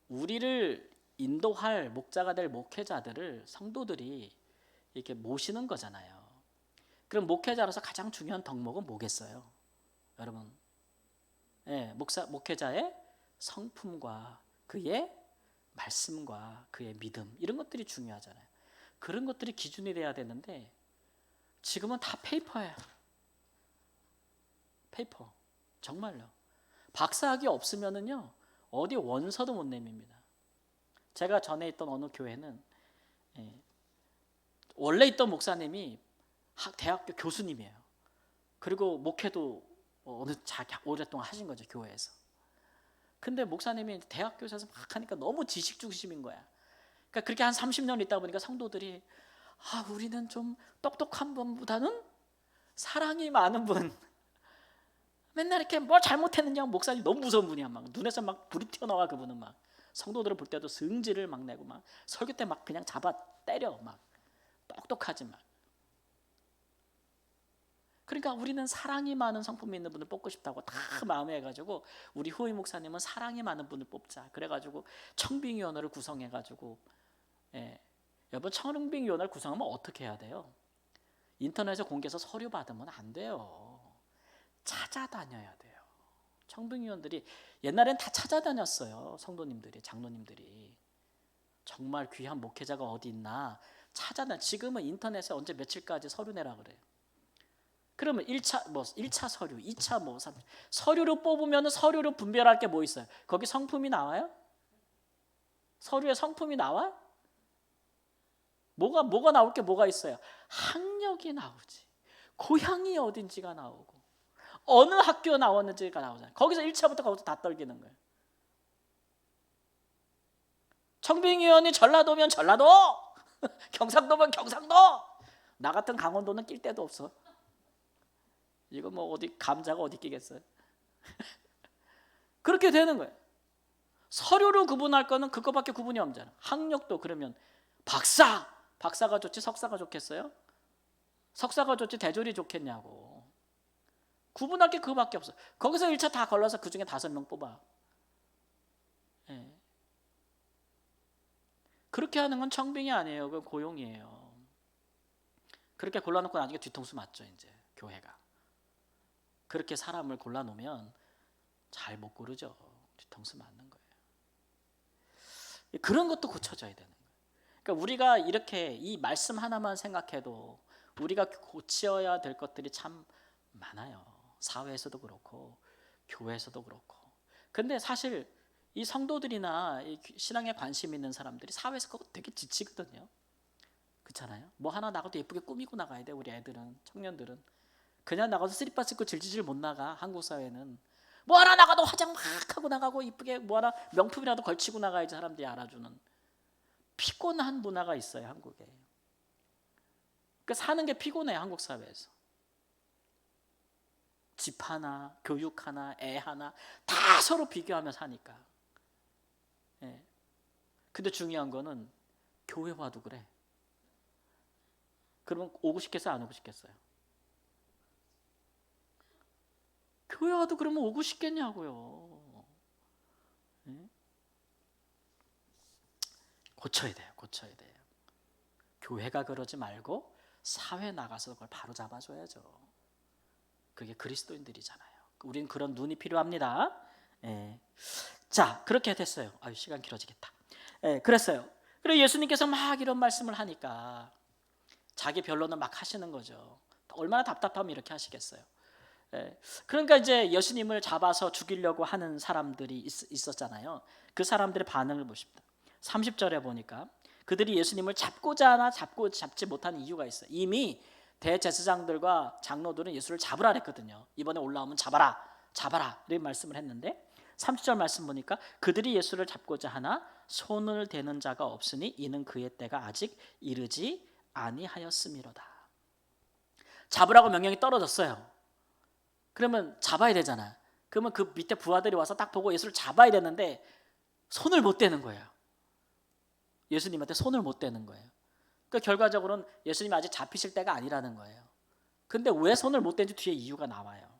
우리를 인도할 목자가 될 목회자들을 성도들이 이렇게 모시는 거잖아요. 그럼 목회자로서 가장 중요한 덕목은 뭐겠어요, 여러분? 목회자의 성품과 그의 말씀과 그의 믿음, 이런 것들이 중요하잖아요. 그런 것들이 기준이 돼야 되는데 지금은 다 페이퍼예요. 페이퍼. 정말요. 박사학위 없으면은요 어디 원서도 못 내밉니다. 제가 전에 있던 어느 교회는 원래 있던 목사님이 대학교 교수님이에요. 그리고 목회도 어느 오랫동안 하신 거죠, 교회에서. 근데 목사님이 대학교에서 막 하니까 너무 지식 중심인 거야. 그러니까 그렇게 한 30년 있다 보니까 성도들이 우리는 좀 똑똑한 분보다는 사랑이 많은 분, 맨날 이렇게 뭘 잘못했느냐, 목사님 너무 무서운 분이야. 막 눈에서 막 불이 튀어나와. 그분은 막 성도들을 볼 때도 승질을 막 내고 막 설교 때 막 그냥 잡아 때려. 막 똑똑하지 막. 그러니까 우리는 사랑이 많은 성품이 있는 분을 뽑고 싶다고 다 마음에 해가지고 우리 후임 목사님은 사랑이 많은 분을 뽑자. 그래가지고 청빙위원회를 구성해가지고 여러분, 청빙위원회를 구성하면 어떻게 해야 돼요? 인터넷에 공개해서 서류 받으면 안 돼요. 찾아다녀야 돼요. 청빙위원들이 옛날엔 다 찾아다녔어요. 성도님들이, 장로님들이. 정말 귀한 목회자가 어디 있나 찾아다녀. 지금은 인터넷에 언제 며칠까지 서류 내라 그래요. 그러면 1차 서류, 2차 3차 서류로 뽑으면 서류로 분별할 게 뭐 있어요? 거기 성품이 나와요? 서류에 성품이 나와? 뭐가 나올 게 뭐가 있어요? 학력이 나오지. 고향이 어딘지가 나오고 어느 학교 나왔는지가 나오잖아요. 거기서 1차부터 거기서 다 떨기는 거예요. 청빙위원이 전라도면 전라도, 경상도면 경상도. 나 같은 강원도는 낄 데도 없어. 이거 뭐 어디 감자가 어디 끼겠어요? 그렇게 되는 거예요. 서류로 구분할 거는 그거밖에 구분이 없잖아요. 학력도 그러면 박사가 좋지 석사가 좋겠어요? 석사가 좋지 대졸이 좋겠냐고. 구분할 게 그거밖에 없어. 거기서 1차 다 걸러서 그중에 5명 뽑아. 그렇게 하는 건 청빙이 아니에요. 그건 고용이에요. 그렇게 골라놓고 나중에 뒤통수 맞죠, 이제 교회가. 그렇게 사람을 골라놓으면 잘 못 고르죠. 뒤통수 맞는 거예요. 그런 것도 고쳐져야 되는 거예요. 그러니까 우리가 이렇게 이 말씀 하나만 생각해도 우리가 고쳐야 될 것들이 참 많아요. 사회에서도 그렇고 교회에서도 그렇고. 근데 사실 이 성도들이나 이 신앙에 관심 있는 사람들이 사회에서 그거 되게 지치거든요. 그렇잖아요. 뭐 하나 나가도 예쁘게 꾸미고 나가야 돼. 우리 애들은, 청년들은 그냥 나가서 쓰리바스 입고 질질 못 나가. 한국 사회는 뭐 하나 나가도 화장 막 하고 나가고 이쁘게 뭐 하나 명품이라도 걸치고 나가야지 사람들이 알아주는 피곤한 문화가 있어요, 한국에. 그러니까 사는 게 피곤해요, 한국 사회에서. 집 하나, 교육 하나, 애 하나 다 서로 비교하며 사니까. 근데 중요한 거는 교회 와도 그래. 그러면 오고 싶겠어요, 안 오고 싶겠어요? 교회 와도 그러면 오고 싶겠냐고요. 고쳐야 돼요. 교회가 그러지 말고 사회 나가서 그걸 바로 잡아줘야죠. 그게 그리스도인들이잖아요. 우린 그런 눈이 필요합니다. 자, 그렇게 됐어요. 시간 길어지겠다. 그랬어요. 그리고 예수님께서 막 이런 말씀을 하니까 자기 변론을 막 하시는 거죠. 얼마나 답답하면 이렇게 하시겠어요. 그러니까 이제 예수님을 잡아서 죽이려고 하는 사람들이 있었잖아요. 그 사람들의 반응을 보십니다. 30절에 보니까 그들이 예수님을 잡고자 하나 잡지 못하는 이유가 있어요. 이미 대제사장들과 장로들은 예수를 잡으라 그랬거든요. 이번에 올라오면 잡아라 이렇게 말씀을 했는데 30절 말씀 보니까 그들이 예수를 잡고자 하나 손을 대는 자가 없으니 이는 그의 때가 아직 이르지 아니하였음이로다. 잡으라고 명령이 떨어졌어요. 그러면 잡아야 되잖아. 그러면 그 밑에 부하들이 와서 딱 보고 예수를 잡아야 되는데 손을 못 대는 거예요. 예수님한테 손을 못 대는 거예요. 그러니까 결과적으로는 예수님이 아직 잡히실 때가 아니라는 거예요. 근데 왜 손을 못 댄지 뒤에 이유가 나와요.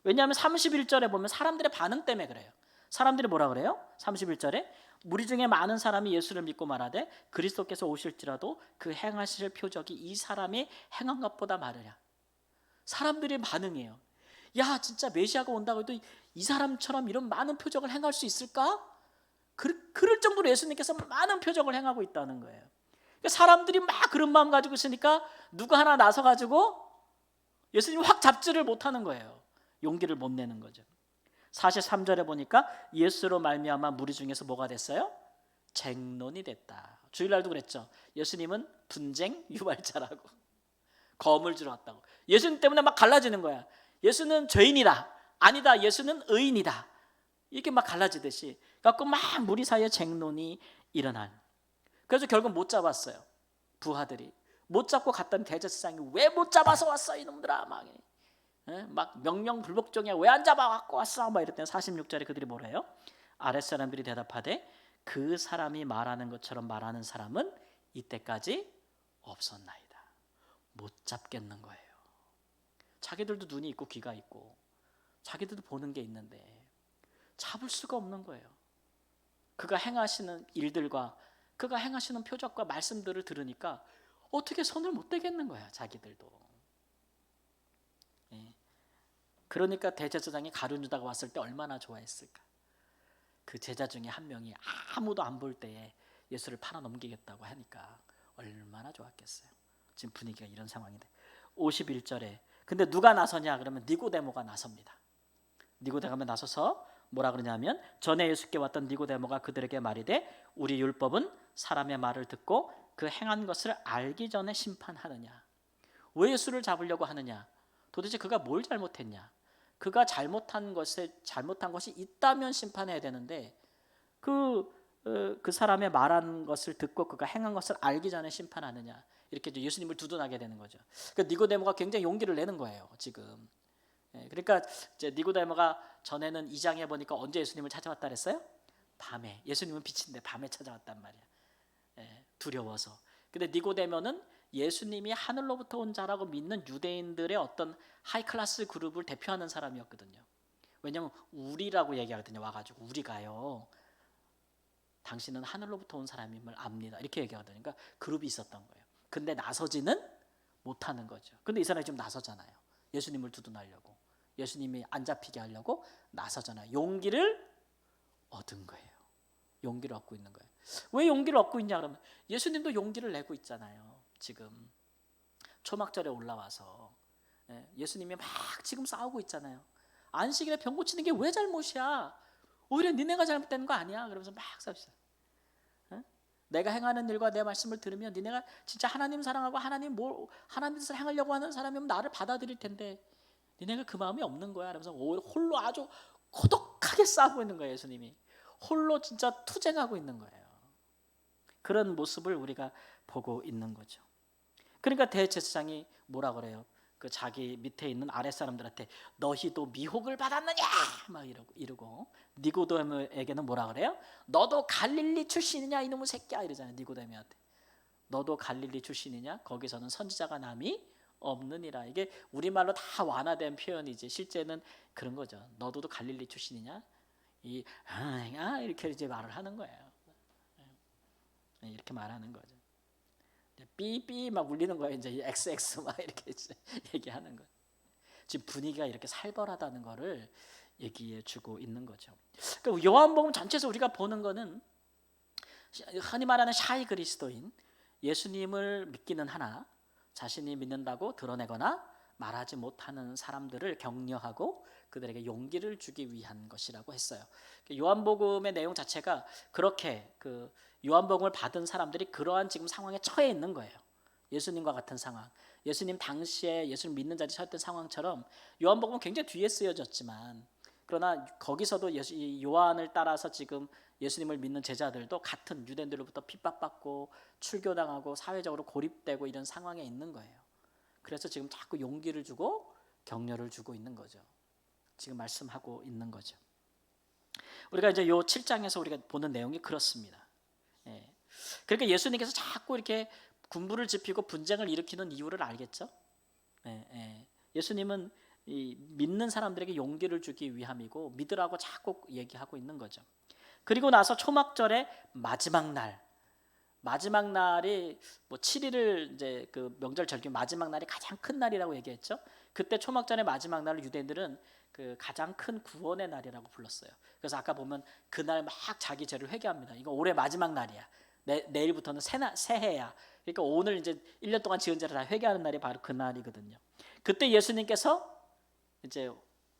왜냐하면 31절에 보면 사람들의 반응 때문에 그래요. 사람들이 뭐라 그래요? 31절에 무리 중에 많은 사람이 예수를 믿고 말하되 그리스도께서 오실지라도 그 행하실 표적이 이 사람이 행한 것보다 많으냐. 사람들의 반응이에요. 야, 진짜 메시아가 온다고 해도 이 사람처럼 이런 많은 표적을 행할 수 있을까? 그럴 정도로 예수님께서 많은 표적을 행하고 있다는 거예요. 그러니까 사람들이 막 그런 마음 가지고 있으니까 누가 하나 나서 가지고 예수님이 확 잡지를 못하는 거예요. 용기를 못 내는 거죠. 43절에 보니까 예수로 말미암아 무리 중에서 뭐가 됐어요? 쟁론이 됐다. 주일날도 그랬죠. 예수님은 분쟁 유발자라고, 검을 주러 왔다고. 예수님 때문에 막 갈라지는 거야. 예수는 죄인이다, 아니다, 예수는 의인이다, 이렇게 막 갈라지듯이 갖고 막 무리 사이에 쟁론이 일어난. 그래서 결국 못 잡았어요. 부하들이 못 잡고 갔던 대제사장이 왜 못 잡아서 왔어 이놈들아, 막 명령불복종이야, 왜 안 잡아 갖고 왔어, 막 이랬더니 46절에 그들이 뭐래요? 아랫사람들이 대답하되 그 사람이 말하는 것처럼 말하는 사람은 이때까지 없었나이다. 못 잡겠는 거예요. 자기들도 눈이 있고 귀가 있고 자기들도 보는 게 있는데 잡을 수가 없는 거예요. 그가 행하시는 일들과 그가 행하시는 표적과 말씀들을 들으니까 어떻게 손을 못 대겠는 거야, 자기들도. 그러니까 대제사장이 가룟 유다가 왔을 때 얼마나 좋아했을까. 그 제자 중에 한 명이 아무도 안 볼 때에 예수를 팔아 넘기겠다고 하니까 얼마나 좋았겠어요. 지금 분위기가 이런 상황인데 51절에 근데 누가 나서냐 그러면 니고데모가 나섭니다. 니고데모가 나서서 뭐라 그러냐면 전에 예수께 왔던 니고데모가 그들에게 말이되 우리 율법은 사람의 말을 듣고 그 행한 것을 알기 전에 심판하느냐. 왜 예수를 잡으려고 하느냐. 도대체 그가 뭘 잘못했냐. 그가 잘못한 것이 있다면 심판해야 되는데 그 사람의 말한 것을 듣고 그가 행한 것을 알기 전에 심판하느냐. 이렇게 예수님을 두둔하게 되는 거죠. 그러니까 니고데모가 굉장히 용기를 내는 거예요, 지금. 그러니까 이제 니고데모가 전에는 2장에 보니까 언제 예수님을 찾아왔다 그랬어요? 밤에. 예수님은 빛인데 밤에 찾아왔단 말이야. 두려워서. 근데 니고데모는 예수님이 하늘로부터 온 자라고 믿는 유대인들의 어떤 하이클래스 그룹을 대표하는 사람이었거든요. 왜냐하면 우리라고 얘기하거든요. 와가지고 우리가요, 당신은 하늘로부터 온 사람임을 압니다, 이렇게 얘기하거든요. 그러니까 그룹이 있었던 거예요. 근데 나서지는 못하는 거죠. 근데 이 사람이 지금 나서잖아요. 예수님을 두둔하려고, 예수님이 안 잡히게 하려고 나서잖아요. 용기를 얻은 거예요. 용기를 얻고 있는 거예요. 왜 용기를 얻고 있냐 그러면 예수님도 용기를 내고 있잖아요. 지금 초막절에 올라와서 예수님이 막 지금 싸우고 있잖아요. 안식일에 병 고치는 게 왜 잘못이야? 오히려 니네가 잘못되는 거 아니야? 그러면서 막 싸우시죠. 내가 행하는 일과 내 말씀을 들으면 니네가 진짜 하나님 사랑하고 하나님 뜻을 행하려고 하는 사람이면 나를 받아들일 텐데 니네가 그 마음이 없는 거야. 그러면서 홀로 아주 고독하게 싸우고 있는 거예요. 예수님이 홀로 진짜 투쟁하고 있는 거예요. 그런 모습을 우리가 보고 있는 거죠. 그러니까 대제사장이 뭐라 그래요? 그 자기 밑에 있는 아랫사람들한테 너희도 미혹을 받았느냐 막 이러고 니고데모에게는 뭐라 그래요? 너도 갈릴리 출신이냐 이놈의 새끼야 이러잖아요. 니고데모한테 너도 갈릴리 출신이냐? 거기서는 선지자가 남이 없느니라. 이게 우리말로 다 완화된 표현이지 실제는 그런 거죠. 너도 갈릴리 출신이냐? 이렇게 이제 말을 하는 거예요. 이렇게 말하는 거죠. 삐삐 막 울리는 거예요. 이제 XX 막 이렇게 이제 얘기하는 거. 지금 분위기가 이렇게 살벌하다는 거를 얘기해 주고 있는 거죠. 그러니까 요한복음 전체에서 우리가 보는 거는 흔히 말하는 샤이 그리스도인, 예수님을 믿기는 하나 자신이 믿는다고 드러내거나 말하지 못하는 사람들을 격려하고 그들에게 용기를 주기 위한 것이라고 했어요. 요한복음의 내용 자체가 그렇게 그 요한복음을 받은 사람들이 그러한 지금 상황에 처해 있는 거예요. 예수님과 같은 상황. 예수님 당시에 예수님 믿는 자들이 처했던 상황처럼 요한복음은 굉장히 뒤에 쓰여졌지만 그러나 거기서도 이 요한을 따라서 지금 예수님을 믿는 제자들도 같은 유대인들로부터 핍박받고 출교당하고 사회적으로 고립되고 이런 상황에 있는 거예요. 그래서 지금 자꾸 용기를 주고 격려를 주고 있는 거죠. 지금 말씀하고 있는 거죠. 우리가 이제 요 7장에서 우리가 보는 내용이 그렇습니다. 예. 그러니까 예수님께서 자꾸 이렇게 군부를 짚히고 분쟁을 일으키는 이유를 알겠죠? 예수님은 이 믿는 사람들에게 용기를 주기 위함이고 믿으라고 자꾸 얘기하고 있는 거죠. 그리고 나서 초막절의 마지막 날이 뭐 7일을 이제 그 명절 절기 마지막 날이 가장 큰 날이라고 얘기했죠. 그때 초막절의 마지막 날을 유대인들은 그 가장 큰 구원의 날이라고 불렀어요. 그래서 아까 보면 그날 막 자기 죄를 회개합니다. 이거 올해 마지막 날이야. 내일부터는 새해야. 그러니까 오늘 이제 1년 동안 지은 죄를 다 회개하는 날이 바로 그 날이거든요. 그때 예수님께서 이제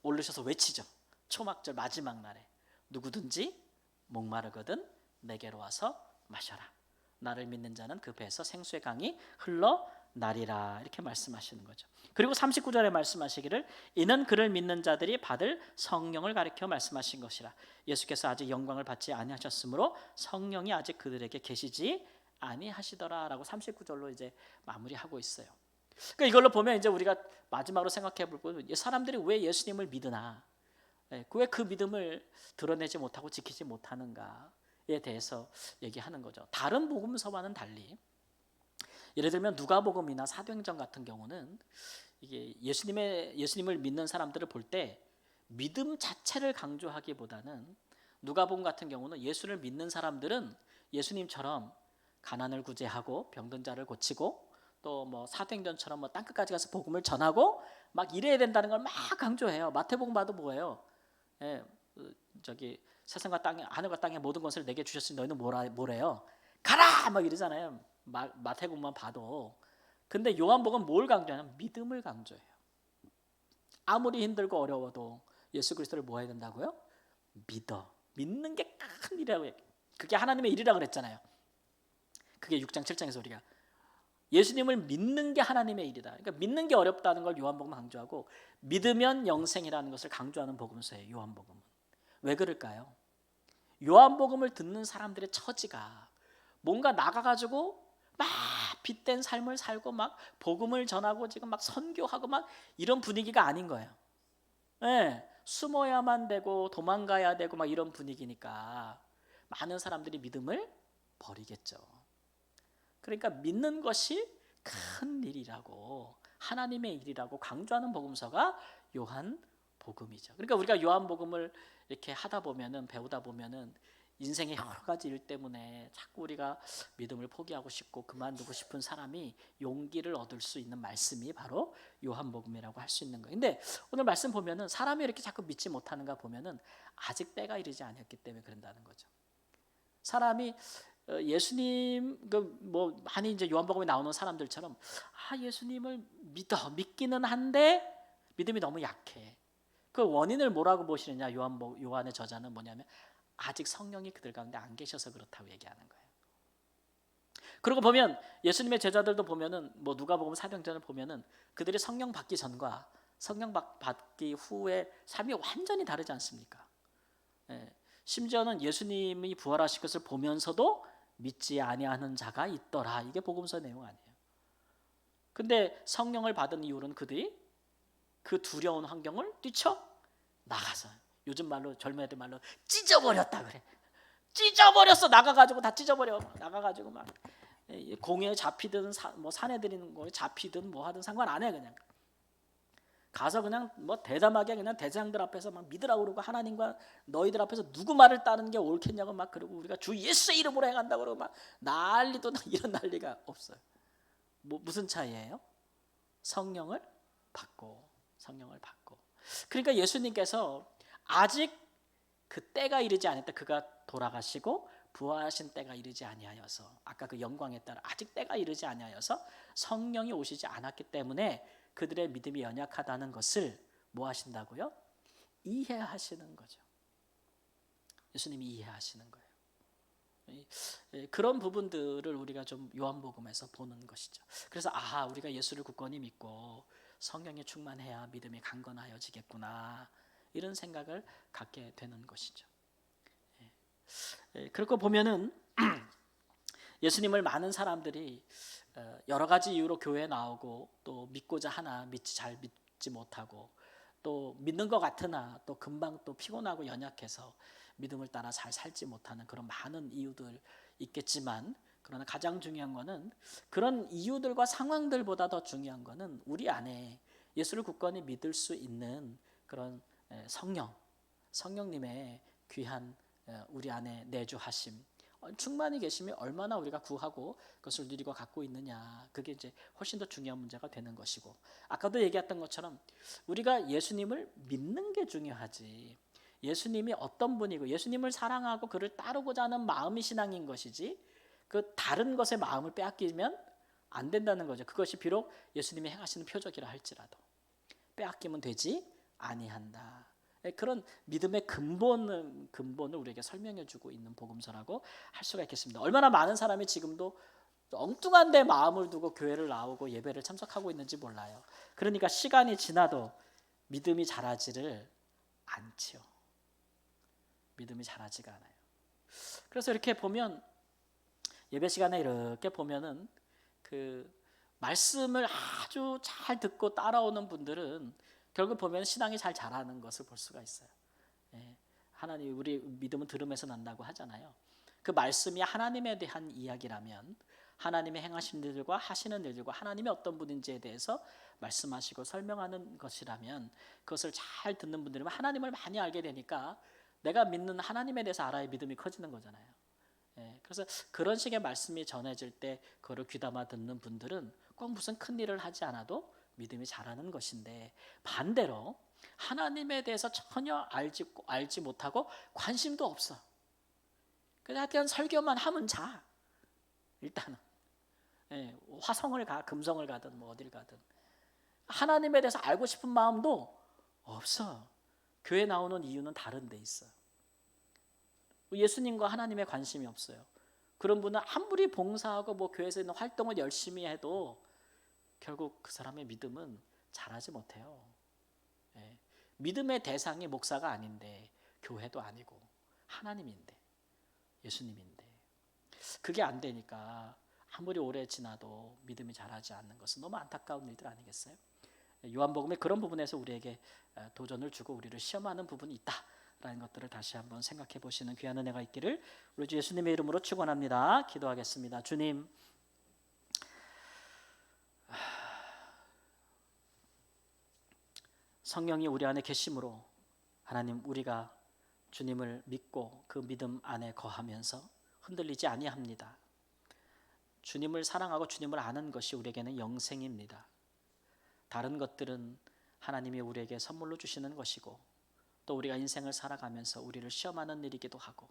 올르셔서 외치죠. 초막절 마지막 날에 누구든지 목마르거든 내게로 와서 마셔라. 나를 믿는 자는 그 배에서 생수의 강이 흘러나리라. 이렇게 말씀하시는 거죠. 그리고 39절에 말씀하시기를 이는 그를 믿는 자들이 받을 성령을 가리켜 말씀하신 것이라. 예수께서 아직 영광을 받지 아니하셨으므로 성령이 아직 그들에게 계시지 아니하시더라라고 39절로 이제 마무리하고 있어요. 그러니까 이걸로 보면 이제 우리가 마지막으로 생각해 볼 건 사람들이 왜 예수님을 믿으나, 왜 그 믿음을 드러내지 못하고 지키지 못하는가에 대해서 얘기하는 거죠. 다른 복음서와는 달리 예를 들면 누가복음이나 사도행전 같은 경우는 이게 예수님을 믿는 사람들을 볼 때 믿음 자체를 강조하기보다는 누가복음 같은 경우는 예수를 믿는 사람들은 예수님처럼 가난을 구제하고 병든 자를 고치고 또 뭐 사도행전처럼 뭐 땅끝까지 가서 복음을 전하고 막 이래야 된다는 걸 막 강조해요. 마태복음 봐도 뭐예요? 저기 세상과 땅에 하늘과 땅의 모든 것을 내게 주셨으니 너희는 뭐래요? 가라! 막 이러잖아요. 마태복음만 봐도. 근데 요한복음은 뭘 강조하냐면 믿음을 강조해요. 아무리 힘들고 어려워도 예수 그리스도를 뭐 해야 된다고요? 믿는 게 큰 일이라고 해요. 그게 하나님의 일이라고 그랬잖아요. 그게 6장 7장에서 우리가 예수님을 믿는 게 하나님의 일이다. 그러니까 믿는 게 어렵다는 걸 요한복음은 강조하고 믿으면 영생이라는 것을 강조하는 복음서예요. 요한복음은. 왜 그럴까요? 요한복음을 듣는 사람들의 처지가 뭔가 나가가지고 막 빛된 삶을 살고 막 복음을 전하고 지금 막 선교하고 막 이런 분위기가 아닌 거예요. 숨어야만 되고 도망가야 되고 막 이런 분위기니까 많은 사람들이 믿음을 버리겠죠. 그러니까 믿는 것이 큰 일이라고 하나님의 일이라고 강조하는 복음서가 요한복음이죠. 그러니까 우리가 요한복음을 이렇게 하다 보면은 배우다 보면은 인생의 여러 가지 일 때문에 자꾸 우리가 믿음을 포기하고 싶고 그만두고 싶은 사람이 용기를 얻을 수 있는 말씀이 바로 요한복음이라고 할 수 있는 거예요. 근데 오늘 말씀 보면은 사람이 이렇게 자꾸 믿지 못하는가 보면은 아직 때가 이르지 않았기 때문에 그런다는 거죠. 사람이 예수님 뭐 많이 이제 요한복음에 나오는 사람들처럼 예수님을 믿기는 한데 믿음이 너무 약해. 그 원인을 뭐라고 보시느냐? 요한의 저자는 뭐냐면 아직 성령이 그들 가운데 안 계셔서 그렇다고 얘기하는 거예요. 그리고 보면 예수님의 제자들도 보면은 뭐 누가복음 사도행전을 보면은 그들이 성령 받기 전과 성령 받기 후의 삶이 완전히 다르지 않습니까? 심지어는 예수님이 부활하신 것을 보면서도 믿지 아니하는 자가 있더라. 이게 복음서 내용 아니에요. 근데 성령을 받은 이후로는 그들이 그 두려운 환경을 뛰쳐나가서 요즘 말로 젊은 애들 말로 찢어버렸다 그래. 찢어버렸어. 나가가지고 다 찢어버려. 나가가지고 막 공에 잡히든 뭐 산에 들이는 거에 잡히든 뭐 하든 상관 안 해. 그냥 가서 그냥 뭐 대담하게 그냥 대장들 앞에서 막 믿으라고 그러고 하나님과 너희들 앞에서 누구 말을 따르는 게 옳겠냐고 막 그러고 우리가 주 예수의 이름으로 행한다고 그러고 막 난리도 이런 난리가 없어요. 뭐 무슨 차이예요? 성령을 받고. 그러니까 예수님께서 아직 그 때가 이르지 않았다. 그가 돌아가시고 부활하신 때가 이르지 아니하여서 아까 그 영광에 따라 아직 때가 이르지 아니하여서 성령이 오시지 않았기 때문에 그들의 믿음이 연약하다는 것을 뭐 하신다고요? 이해하시는 거죠. 예수님이 이해하시는 거예요. 그런 부분들을 우리가 좀 요한복음에서 보는 것이죠. 그래서 우리가 예수를 굳건히 믿고 성령에 충만해야 믿음이 강건하여지겠구나, 이런 생각을 갖게 되는 것이죠. 그렇고 보면은 예수님을 많은 사람들이 여러 가지 이유로 교회에 나오고 또 믿고자 하나 잘 믿지 못하고 또 믿는 것 같으나 또 금방 또 피곤하고 연약해서 믿음을 따라 잘 살지 못하는 그런 많은 이유들 있겠지만, 그러나 가장 중요한 거는 그런 이유들과 상황들보다 더 중요한 거는 우리 안에 예수를 굳건히 믿을 수 있는 그런 성령님의 귀한 우리 안에 내주하심, 충만히 계시며 얼마나 우리가 구하고 그것을 누리고 갖고 있느냐, 그게 이제 훨씬 더 중요한 문제가 되는 것이고, 아까도 얘기했던 것처럼 우리가 예수님을 믿는 게 중요하지, 예수님이 어떤 분이고 예수님을 사랑하고 그를 따르고자 하는 마음이 신앙인 것이지, 그 다른 것에 마음을 빼앗기면 안 된다는 거죠. 그것이 비록 예수님이 행하시는 표적이라 할지라도 빼앗기면 되지 아니한다. 그런 믿음의 근본을 우리에게 설명해주고 있는 복음서라고 할 수가 있겠습니다. 얼마나 많은 사람이 지금도 엉뚱한 데 마음을 두고 교회를 나오고 예배를 참석하고 있는지 몰라요. 그러니까 시간이 지나도 믿음이 자라지를 않지요. 믿음이 자라지가 않아요. 그래서 이렇게 보면, 예배 시간에 이렇게 보면은 그 말씀을 아주 잘 듣고 따라오는 분들은 결국 보면 신앙이 잘 자라는 것을 볼 수가 있어요. 하나님, 우리 믿음은 들음에서 난다고 하잖아요. 그 말씀이 하나님에 대한 이야기라면, 하나님의 행하신 일들과 하시는 일들과 하나님이 어떤 분인지에 대해서 말씀하시고 설명하는 것이라면, 그것을 잘 듣는 분들이면 하나님을 많이 알게 되니까 내가 믿는 하나님에 대해서 알아야 믿음이 커지는 거잖아요. 그래서 그런 식의 말씀이 전해질 때 그거를 귀담아 듣는 분들은 꼭 무슨 큰 일을 하지 않아도 믿음이 자라는 것인데, 반대로 하나님에 대해서 전혀 알지 못하고 관심도 없어, 그냥 설교만 하면 자, 일단은 화성을 가 금성을 가든 뭐 어딜 가든 하나님에 대해서 알고 싶은 마음도 없어. 교회 나오는 이유는 다른 데 있어. 예수님과 하나님의 관심이 없어요. 그런 분은 아무리 봉사하고 뭐 교회에서 있는 활동을 열심히 해도 결국 그 사람의 믿음은 자라지 못해요. 믿음의 대상이 목사가 아닌데, 교회도 아니고 하나님인데, 예수님인데, 그게 안 되니까 아무리 오래 지나도 믿음이 자라지 않는 것은 너무 안타까운 일들 아니겠어요? 요한복음에 그런 부분에서 우리에게 도전을 주고 우리를 시험하는 부분이 있다라는 것들을 다시 한번 생각해 보시는 귀한 은혜가 있기를 우리 주 예수님의 이름으로 축원합니다. 기도하겠습니다. 주님, 성령이 우리 안에 계심으로 하나님, 우리가 주님을 믿고 그 믿음 안에 거하면서 흔들리지 아니합니다. 주님을 사랑하고 주님을 아는 것이 우리에게는 영생입니다. 다른 것들은 하나님이 우리에게 선물로 주시는 것이고, 또 우리가 인생을 살아가면서 우리를 시험하는 일이기도 하고,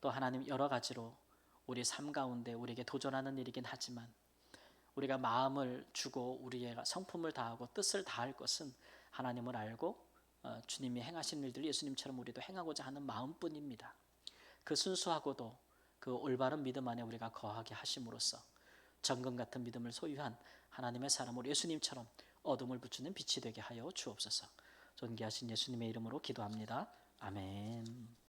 또 하나님 여러 가지로 우리 삶 가운데 우리에게 도전하는 일이긴 하지만, 우리가 마음을 주고 우리의 성품을 다하고 뜻을 다할 것은 하나님을 알고 주님이 행하신 일들을 예수님처럼 우리도 행하고자 하는 마음뿐입니다. 그 순수하고도 그 올바른 믿음 안에 우리가 거하게 하심으로써 정금 같은 믿음을 소유한 하나님의 사람으로 예수님처럼 어둠을 부추는 빛이 되게 하여 주옵소서. 존귀하신 예수님의 이름으로 기도합니다. 아멘.